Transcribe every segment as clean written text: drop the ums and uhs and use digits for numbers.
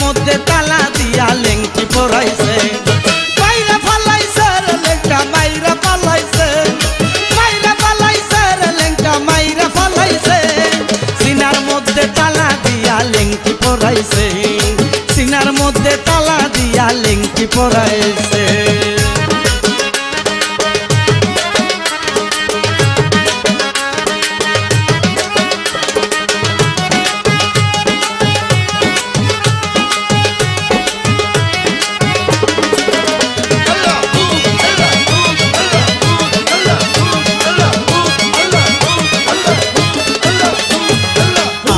মধ্যে তালা দিয়া লেংটি পরাইছে মাইরা ফালাইছে রে লেংটা মাইরা ফালাইছে মাইরা ফালাইছে রে লেংটা মাইরা ফালাইছে সিনার মধ্যে তালা দিয়া লেংটি পরাইছে সিনার মধ্যে তালা দিয়া লেংটি পরাইছে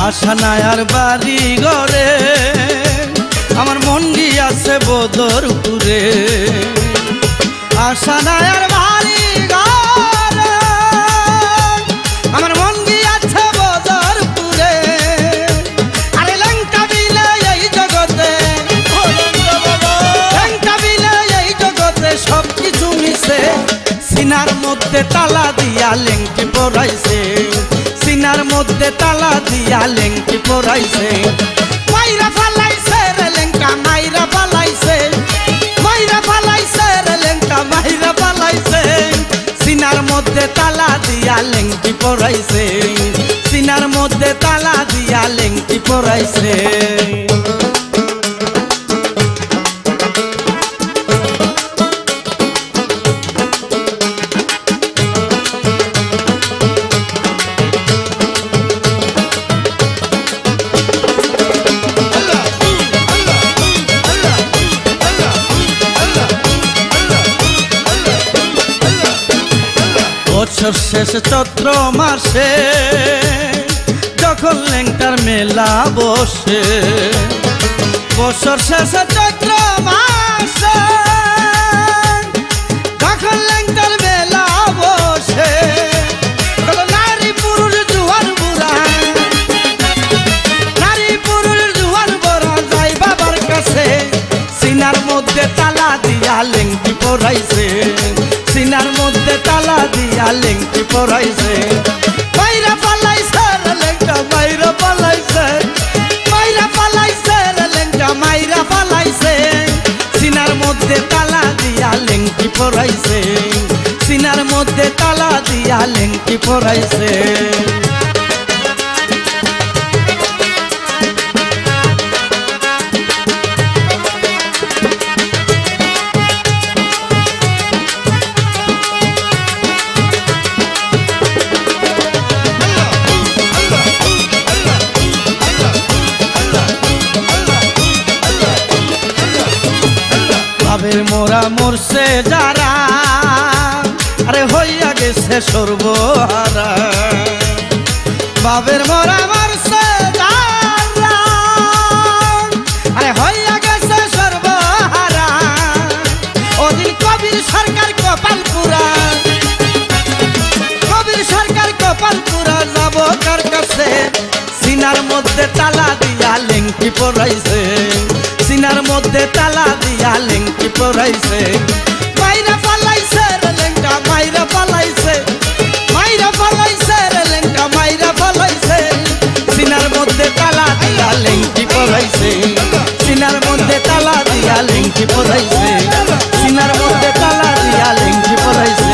আশা নাই আর বাড়ি ঘরে আমার মন গিয়াছে বদরপুরে আশা নাই আর বাড়ি ঘরে আমার মন গিয়াছে বদরপুরে আরে লেংটা বিলে এই জগতে লেংটা বিলে এই জগতে সব কিছু মিশে সিনার মধ্যে তালা দিয়া লেংটি পরাইছে সিনার মধ্যে তালা দিয়া লেংটি পরাইছে মাইরা ফালাইছে রে লেংটা মাইরা ফালাইছে মাইরা ফালাইছে রে লেংটা মাইরা ফালাইছে সিনার মধ্যে তালা দিয়া লেংটি পরাইছে সিনার মধ্যে তালা দিয়া লেংটি পরাইছে বছর শেষ চৈত্র মাসে যখন লেংটার মেলা বসে বছর শেষে চৈত্র মাসে যখন লেংটার মেলা বসে নারী পুরুষ জুয়ার বুড়া নারী পুরুষ জুয়ার বুড়া যাই বাবার কাছে সিনার মধ্যে তালা দিয়া লেংটি পরাইছে সিনার মধ্যে তালা দিয়া লেংটি পরাইছে মাইরা ফালাইছে রে লেংটা মাইরা ফালাইছে মাইরা ফালাইছে রে লেংটা মাইরা ফালাইছে সিনার মধ্যে তালা দিয়া লেংটি পরাইছে সিনার মধ্যে তালা দিয়া লেংটি পরাইছে বাবের মোরা মরছে যারা আরে হইয়া গেছে সর্বহারা বাবের মোরা মরছে যারা আরে হইয়া গেছে সর্বহারা ওদিন কবির সরকার কপালপুরা কবির সরকার কপালপুরা যাব কার কাছে সিনার মধ্যে তালা দিয়া লেংটি পরাইছে সিনার মধ্যে তালা দিয়া লেংটি পরাইছে মাইরা ফালাইছে রে লেংটা মাইরা ফালাইছে মাইরা ফালাইছে রে লেংটা মাইরা ফালাইছে সিনার মধ্যে তালা দিয়া লেংটি পরাইছে সিনার মধ্যে তালা দিয়া লেংটি পরাইছে সিনার মধ্যে তালা দিয়া লেংটি পরাইছে